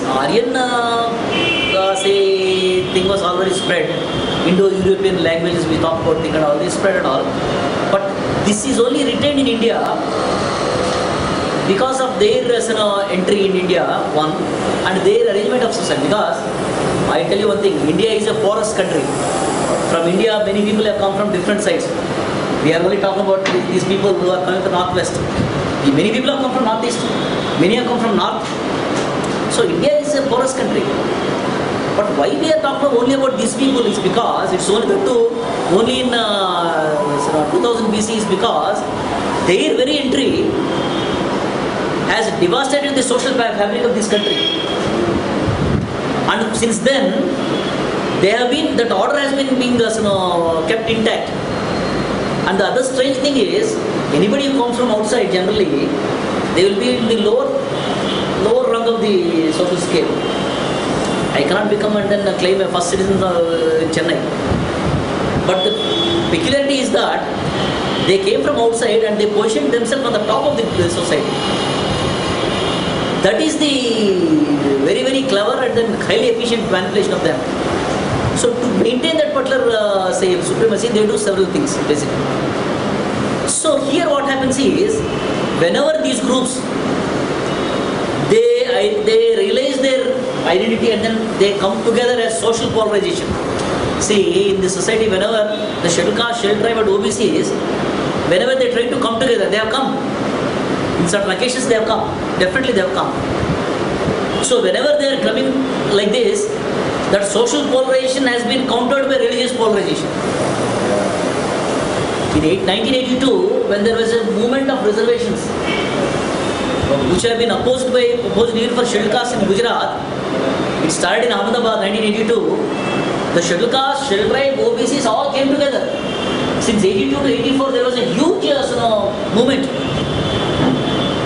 Aryan say thing was already spread. Indo-European languages we talk about thing and all this spread and all. But this is only retained in India because of their entry in India, one, and their arrangement of society. Because I tell you one thing, India is a porous country. From India, many people have come from different sides. We are only talking about these people who are coming from northwest. Many people have come from northeast. Many have come from north. So India is a porous country. But why we are talking only about these people is because it's only in 2000 BC is because their very entry has devastated the social fabric of this country. And since then, that order has been being kept intact. And the other strange thing is, anybody who comes from outside generally, they will be in the lower rung of the social scale. I cannot become and then claim a first citizen in Chennai. But the peculiarity is that they came from outside and they positioned themselves on the top of the society. That is the very, very clever and then highly efficient manipulation of them. So to maintain that particular supremacy, they do several things basically. So here what happens is, whenever these groups they realize their identity and then they come together as social polarization. See, in the society, whenever the scheduled caste, scheduled tribe and OBCs, whenever they try to come together, they have come. In certain occasions they have come. Definitely they have come. So whenever they are coming like this, that social polarization has been countered by religious polarization. In 1982, when there was a movement of reservations, which have been opposed even for scheduled caste in Gujarat, it started in Ahmedabad, 1982. The scheduled caste, scheduled tribe, OBCs all came together. Since 82 to 84, there was a huge movement.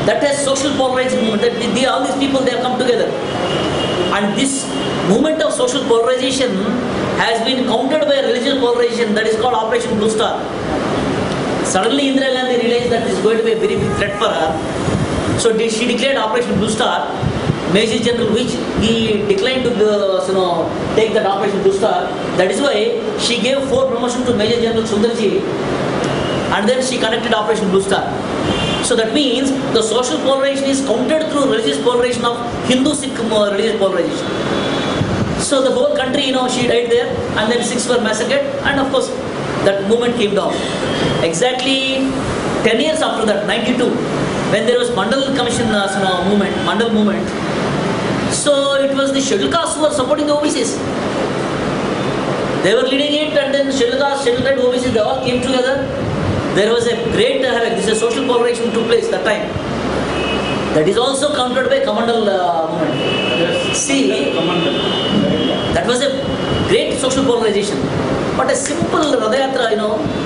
That has social polarizing movement. All these people, they have come together. And this movement of social polarization has been countered by religious polarization, that is called Operation Blue Star. Suddenly Indira Gandhi realized that this is going to be a very big threat for her. So she declared Operation Blue Star. Major General, which he declined to take that Operation Blue Star. That is why she gave 4 promotions to Major General Sundarji, and then she conducted Operation Blue Star. So that means the social polarization is countered through religious polarization of Hindu-Sikh religious polarization. So the whole country, she died there, and then 6 were massacred, and of course that movement came down. Exactly 10 years after that, 92, when there was Mandal Commission movement, Mandal movement. So it was the scheduled castes who were supporting the OBCs. They were leading it, and then scheduled caste, scheduled tribe, OBCs, they all came together. There was a great social polarization took place that time. That is also countered by Kamandal movement. Yes. See, that was a great social polarization. But a simple Radhayatra,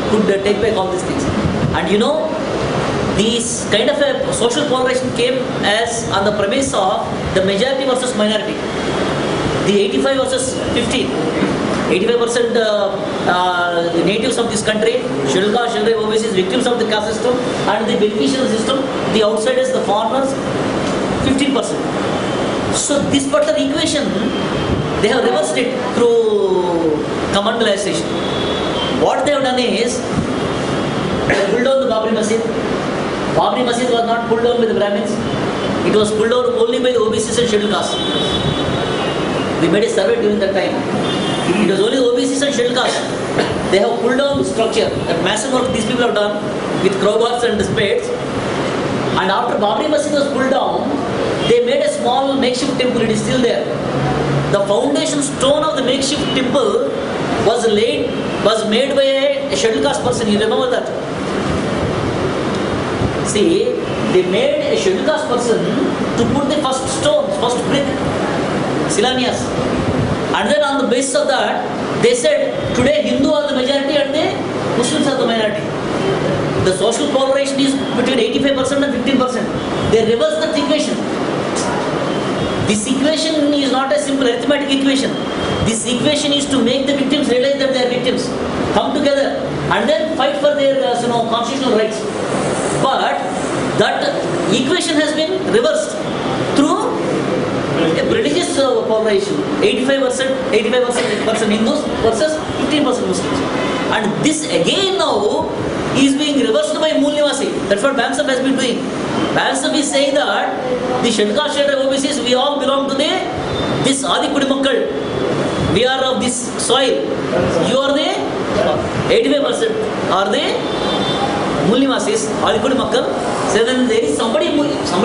could take back all these things. And this kind of a social polarization came as on the premise of the majority versus minority. The 85 versus 15. 85% the natives of this country, scheduled caste, scheduled tribe, OBCs, victims of the caste system, and the beneficial system, the outsiders, the foreigners, 15%. So this particular equation, they have reversed it through commandalization. What they have done is, they pulled down the Babri Masjid. Babri Masjid was not pulled down by the Brahmins. It was pulled down only by the OBCs and scheduled caste. We made a survey during that time. It was only OBCs and scheduled caste. They have pulled down the structure. That massive work these people have done with crowbars and spades. And after Babri Masjid was pulled down, they made a small makeshift temple. It is still there. The foundation stone of the makeshift temple was made by a scheduled caste person. You remember that? See, they made a scheduled caste person to put the first stone, first brick, Silanias. And then on the basis of that, they said, today Hindu are the majority and the Muslims are the minority. The social polarization is between 85% and 15%. They reverse the equation. This equation is not a simple arithmetic equation. This equation is to make the victims realize that they are victims, come together, and then fight for their constitutional rights. But that equation has been reversed through a religious polarization. 85% Hindus versus 15% Muslims. And this again now is being reversed by Mool Nivasi. That's what BAMSF has been doing. BAMSF is saying that the scheduled caste OBCs, we all belong to this Adi Kudimakkal. We are of this soil. You are the 85% are the Mool Nivasis, Adi Kudimakkal. So then there is somebody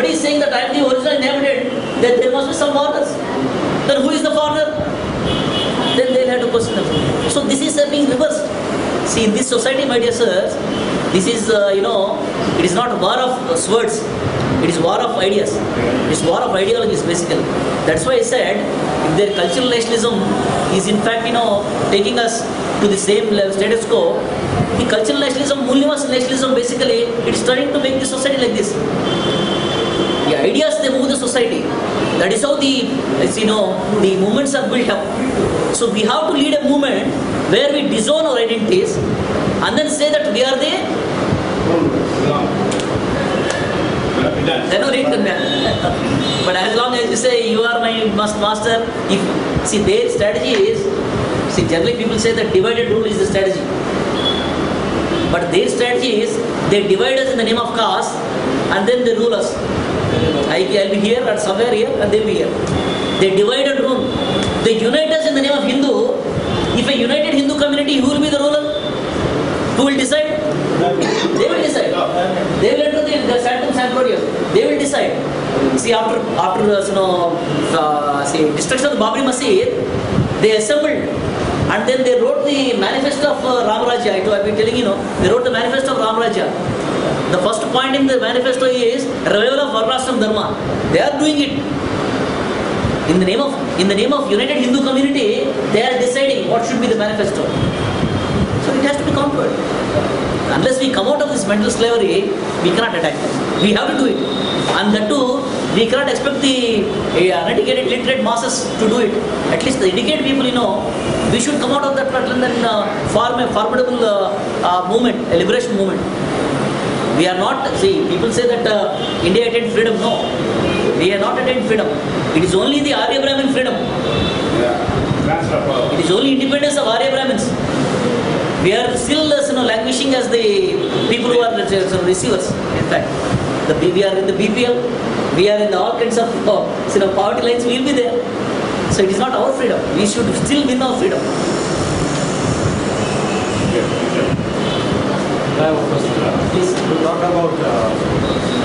is saying that I am the original inhabitant, then there must be some foreigners. Then who is the foreigner? Then they will have to question them. So this is being reversed. See, in this society, my dear sirs, this is, it is not a war of swords. It is war of ideas. It is war of ideologies, basically. That's why I said, if their cultural nationalism is in fact, taking us to the same level, status quo, the cultural nationalism, Mool Nivasi nationalism, basically, it is trying to make the society like this. The ideas, they move the society. That is how the movements are built up. So we have to lead a movement where we disown our identities and then say that we are the then no read them back. But as long as you say you are my master, their strategy is, generally people say that divided rule is the strategy. But their strategy is they divide us in the name of caste and then they rule us. I'll be here or somewhere here and they'll be here. They divide and rule. They unite us in the name of Hindu. If a united Hindu community, who will be the ruler? Who will decide? They will decide. They will enter the Sanctum Sanctorium. They will decide. See, after destruction of the Babri Masjid, they assembled and then they wrote the manifesto of Ram Rajya. I've been telling they wrote the manifesto of Ram Rajya. The first point in the manifesto is revival of Varnashram Dharma. They are doing it. In the name of united Hindu community, they are deciding what should be the manifesto. So it has to be conquered. Unless we come out of this mental slavery, we cannot attack them. We have to do it. And that too, we cannot expect the uneducated, literate masses to do it. At least the educated people, we should come out of that and then form a formidable movement, a liberation movement. We are not, people say that India attained freedom. No, we are not attained freedom. It is only the Arya Brahmin freedom. It is only independence of Arya Brahmins. We are still languishing as the people who are receivers. In fact, we are in the BPL, we are in all kinds of poverty lines, we will be there. So it is not our freedom. We should still win our freedom. I have a question. Please, you talk about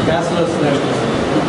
cashless nationalism.